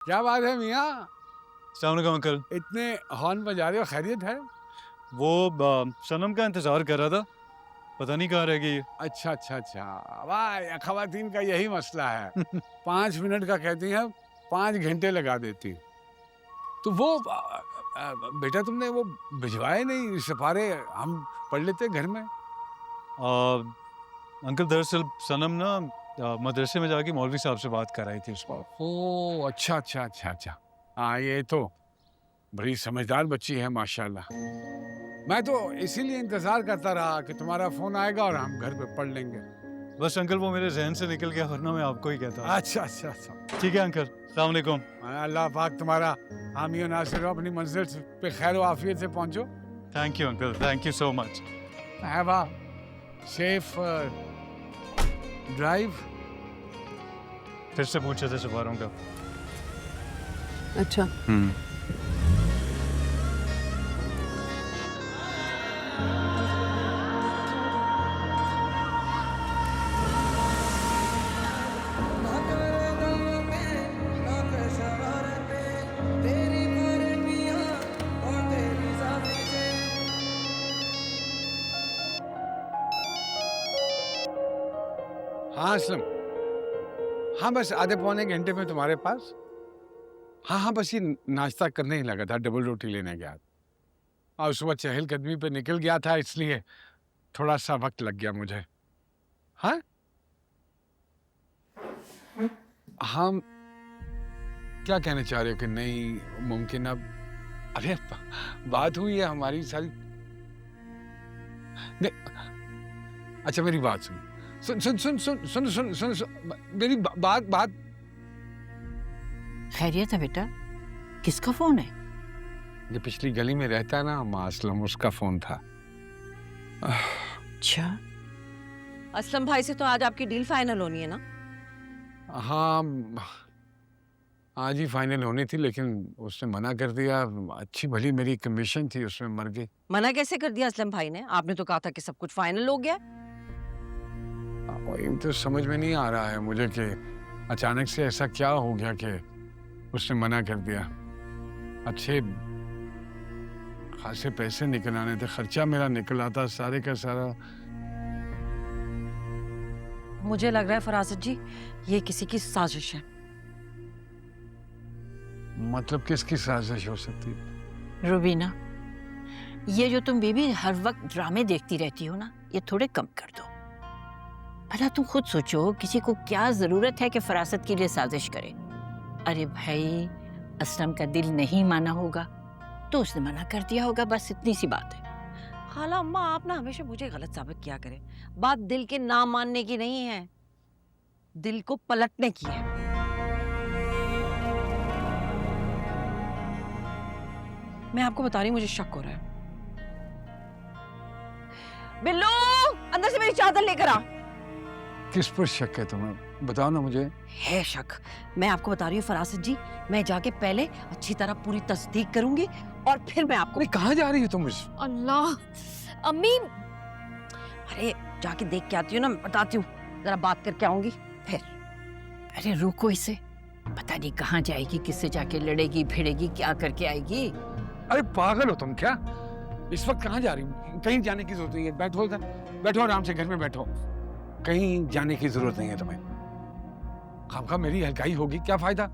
क्या बात है मियाँ, अस्सलाम वालेकुम अंकल। इतने हॉर्न बजा रहे हो, खैरियत है? वो सनम का इंतजार कर रहा था, पता नहीं कहाँ रह गई है। अच्छा अच्छा अच्छा, वाह, खवातीन का यही मसला है। 5 मिनट का कहती हैं, 5 घंटे लगा देती। तो वो बेटा तुमने वो भिजवाए नहीं सिफारे, हम पढ़ लेते घर में। अंकल दरअसल सनम ना मदरसे में जाके मौलवी साहब से बात कर रही थी उसको। ओ अच्छा अच्छा अच्छा अच्छा, हाँ ये तो बड़ी समझदार बच्ची है माशाल्लाह। मैं तो इसीलिए इंतजार करता रहा कि तुम्हारा फोन आएगा और हम घर पे पढ़ लेंगे। बस अंकल वो मेरे जहन से निकल गया, वरना मैं आपको ही कहता। अच्छा अच्छा अच्छा, ठीक है अंकल, अस्सलाम वालेकुम। अल्लाह पाक तुम्हारा हामी और नासिर हो, अपनी मंजिल पे खैर व आफियत से पहुंचो। Thank you uncle, thank you so much. Have a safe drive. फिर से पूछे थे सफारों का। अच्छा, हाँ असलम, हाँ बस आधे पौने घंटे में तुम्हारे पास। हाँ हाँ, बस ये नाश्ता करने ही लगा था, डबल रोटी लेने गया और सुबह चहलकदमी पे निकल गया था, इसलिए थोड़ा सा वक्त लग गया मुझे। हाँ हाँ, क्या कहना चाह रहे हो कि नहीं मुमकिन? अब अरे बात हुई है हमारी सारी। नहीं, अच्छा मेरी बात सुन सुन सुन सुन सुन सुन सुन सुन, सुन मेरी बात बात। खैरियत है बेटा? किसका फोन है? ये पिछली गली में रहता है ना असलम, उसका फोन था। अच्छा, असलम भाई से तो आज आपकी डील फाइनल होनी है ना? हाँ आज ही फाइनल होनी थी, लेकिन उसने मना कर दिया। अच्छी भली मेरी कमीशन थी, उसमें मर गई। मना कैसे कर दिया असलम भाई ने? आपने तो कहा था कि सब कुछ फाइनल हो गया। वही तो समझ में नहीं आ रहा है मुझे कि अचानक से ऐसा क्या हो गया कि उसने मना कर दिया। अच्छे खासे पैसे निकल आने थे, खर्चा मेरा निकल आता सारे का सारा। मुझे लग रहा है फरासत जी, ये किसी की साजिश है। मतलब किसकी साजिश हो सकती है? रुबीना, ये जो तुम बेबी हर वक्त ड्रामे देखती रहती हो ना, ये थोड़े कम कर दो। भला तुम खुद सोचो, किसी को क्या जरूरत है कि फरासत के लिए साजिश करे? अरे भाई, असलम का दिल नहीं माना होगा तो उसने मना कर दिया होगा, बस इतनी सी बात है। खाला अम्मा, आप ना हमेशा मुझे गलत साबित किया करें। बात दिल के ना मानने की नहीं है, दिल को पलटने की है। मैं आपको बता रही हूँ, मुझे शक हो रहा है। बिल्लू, अंदर से मेरी चादर लेकर आ। किस पर शक है तुम्हें? बताओ ना मुझे। है शक, मैं आपको बता रही हूँ फरासत जी, मैं जाके पहले अच्छी तरह पूरी तस्दीक करूंगी और फिर मैं आपको। कहाँ जा रही हो तुम? अल्लाह, अम्मी, अरे जाके देख के आती हूँ ना, बताती हूँ, जरा बात करके आऊंगी फिर। अरे रुको इसे, पता नहीं कहाँ जाएगी, किससे जाके लड़ेगी भिड़ेगी, क्या करके आएगी। अरे पागल हो तुम क्या? इस वक्त कहाँ जा रही हो? कहीं जाने की जरूरत नहीं है, बैठो इधर, बैठो आराम से, घर में बैठो, कहीं जाने की जरूरत नहीं है तुम्हें। खामखा मेरी हल्काई होगी, क्या फायदा?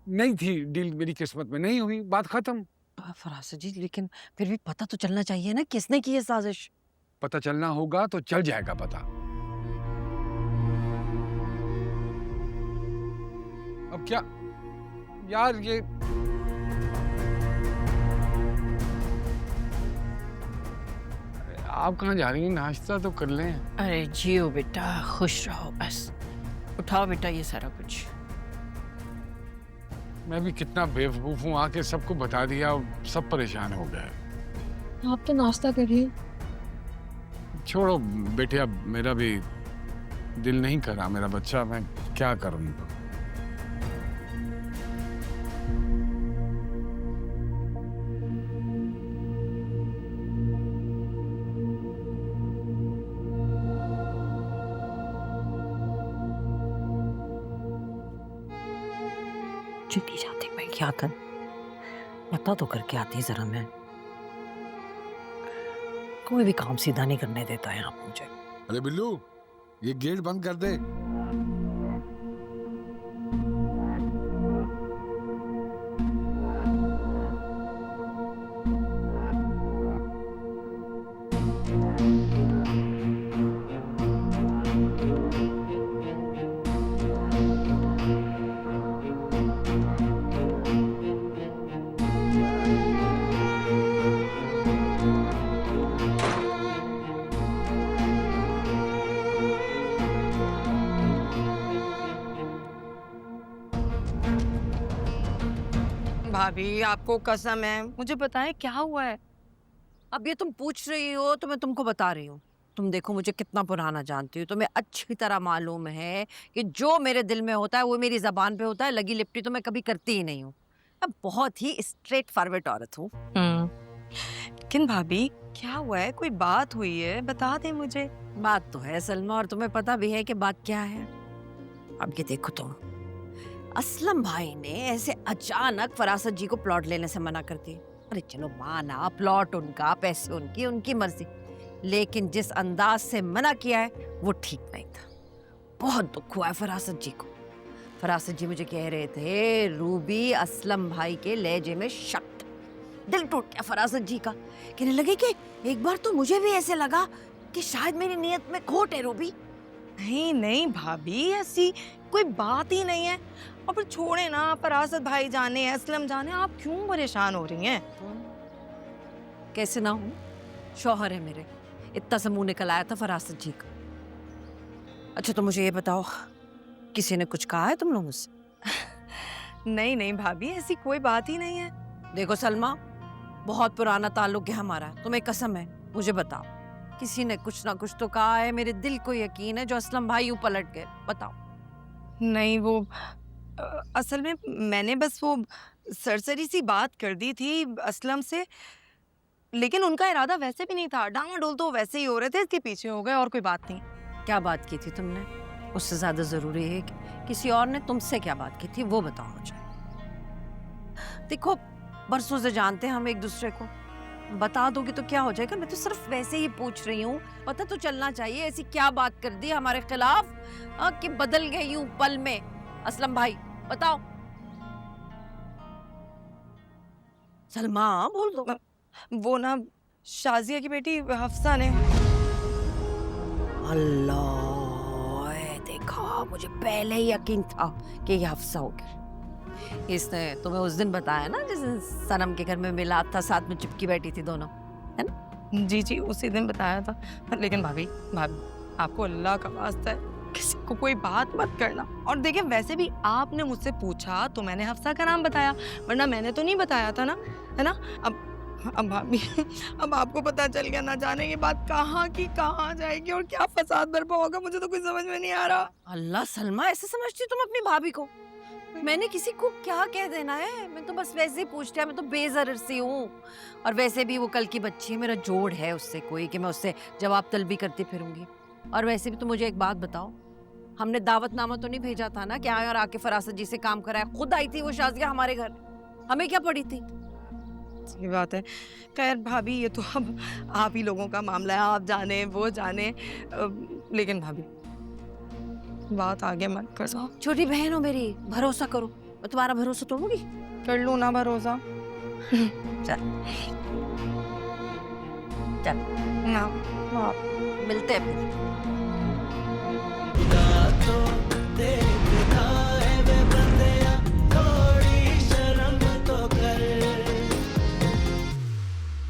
नहीं थी डील, मेरी किस्मत में नहीं हुई, बात खत्म। फरासत जी, लेकिन फिर भी पता तो चलना चाहिए ना किसने की है साजिश। पता चलना होगा तो चल जाएगा पता। अब क्या यार, ये आप कहाँ जा रही हैं? नाश्ता तो कर लें। अरे जियो बेटा, खुश रहो बस। उठाओ बेटा ये सारा कुछ। मैं भी कितना बेवकूफ हूँ, आके सबको बता दिया, सब परेशान हो गए। आप तो नाश्ता करिए। छोड़ो बेटे, अब मेरा भी दिल नहीं कर रहा, मेरा बच्चा, मैं क्या करूँ? चली जाती मैं क्या कर, पता तो करके आती जरा। मैं कोई भी काम सीधा नहीं करने देता है आप मुझे। अरे बिल्लू, ये गेट बंद कर दे। भाभी आपको कसम है, मुझे बताएं क्या हुआ है। अब ये तुम पूछ रही हो तो मैं तुमको बता रही हूँ। तुम देखो मुझे कितना पुराना जानती हो, तुम्हें अच्छी तरह मालूम है कि जो मेरे दिल में होता है वो मेरी जबान पे होता है। लगी लिपटी तो मैं कभी करती ही नहीं हूँ। मैं बहुत ही स्ट्रेट फॉरवर्ड औरत हूँ। लेकिन भाभी क्या हुआ है, कोई बात हुई है, बता दे मुझे। बात तो है सलमा, और तुम्हें पता भी है कि बात क्या है। अब ये देखो तुम, असलम भाई ने ऐसे अचानक फरासत जी को प्लॉट लेने से मना कर दिया। अरे चलो माना, प्लॉट उनका, पैसे उनकी, उनकी मर्जी, लेकिन जिस अंदाज से मना किया है वो ठीक नहीं था। बहुत दुख हुआ है फरासत जी को। फरासत जी मुझे कह रहे थे रूबी असलम भाई के लहजे में शक। दिल टूट गया फरासत जी का। कहने लगे कि एक बार तो मुझे भी ऐसे लगा कि शायद मेरी नीयत में खोट है रूबी। नहीं नहीं भाभी, ऐसी कोई बात ही नहीं है। और फिर छोड़े ना, फरासत भाई जाने, असलम जाने, आप क्यों परेशान हो रही हैं? कैसे ना हूँ, शौहर है मेरे। इतना सा मुंह निकल आया था फरासत जी का। अच्छा तो मुझे ये बताओ, किसी ने कुछ कहा है तुम लोगों से? नहीं नहीं भाभी, ऐसी कोई बात ही नहीं है। देखो सलमा, बहुत पुराना ताल्लुक है हमारा, तुम्हें कसम है, मुझे बताओ किसी ने कुछ ना कुछ तो कहा है। मेरे दिल को यकीन है जो असलम भाई यूं पलट गए। बताओ। नहीं वो असल में मैंने बस वो सरसरी सी बात कर दी थी असलम से, लेकिन उनका इरादा वैसे भी नहीं था। डामाडोल तो वैसे ही हो रहे थे, इसके पीछे हो गए, और कोई बात नहीं। क्या बात की थी तुमने? उससे ज्यादा जरूरी है कि किसी और ने तुमसे क्या बात की थी, वो बताओ मुझे। देखो बरसों से जानते हैं हम एक दूसरे को, बता दोगे तो क्या हो जाएगा। मैं तो सिर्फ वैसे ही पूछ रही हूँ, पता तो चलना चाहिए ऐसी क्या बात कर दी हमारे खिलाफ कि बदल गए यूं पल में। असलम भाई बताओ। सलमा बोल दो। वो ना शाजिया की बेटी हफ्सा ने। अल्लाह, देखा, मुझे पहले ही यकीन था कि ये हफ्सा होगी। इसने तुम्हें उस दिन बताया ना जिस दिन सनम के घर में मिलाद था, साथ में चिपकी बैठी थी दोनों, है ना? जी जी, उसी दिन बताया था। लेकिन भाभी आपको अल्लाह का वास्ता है, किसी को कोई बात मत करना। और देखिए वैसे भी आपने मुझसे पूछा तो मैंने हफ्सा का नाम बताया, वरना मैंने तो नहीं बताया था ना, है ना? अब भाभी अब आपको पता चल गया, ना जाने ये बात कहाँ की कहाँ जाएगी और क्या फसाद बर्पा होगा, मुझे तो कुछ समझ में नहीं आ रहा। अल्लाह सलमा, ऐसे समझती तुम अपनी भाभी को? मैंने किसी को क्या कह देना है, मैं तो बस वैसे ही पूछती है, मैं तो बेजर सी हूँ। और वैसे भी वो कल की बच्ची है, मेरा जोड़ है उससे कोई कि मैं उससे जवाब तलबी करती फिरूंगी। और वैसे भी तो मुझे एक बात बताओ, हमने दावतनामा तो नहीं भेजा था ना कि आए और आके फरासत जी से काम कराया? खुद आई थी वो शाजिया हमारे घर, हमें क्या पड़ी थी? सही बात है। खैर भाभी ये तो अब आप ही लोगों का मामला है, आप जाने वो जाने। लेकिन भाभी बात आगे मत कर दो। छोटी बहन हो मेरी, भरोसा करो, मैं तुम्हारा भरोसा तोड़ूंगी? कर लूँ ना भरोसा? चल चल ना, मिलते हैं फिर।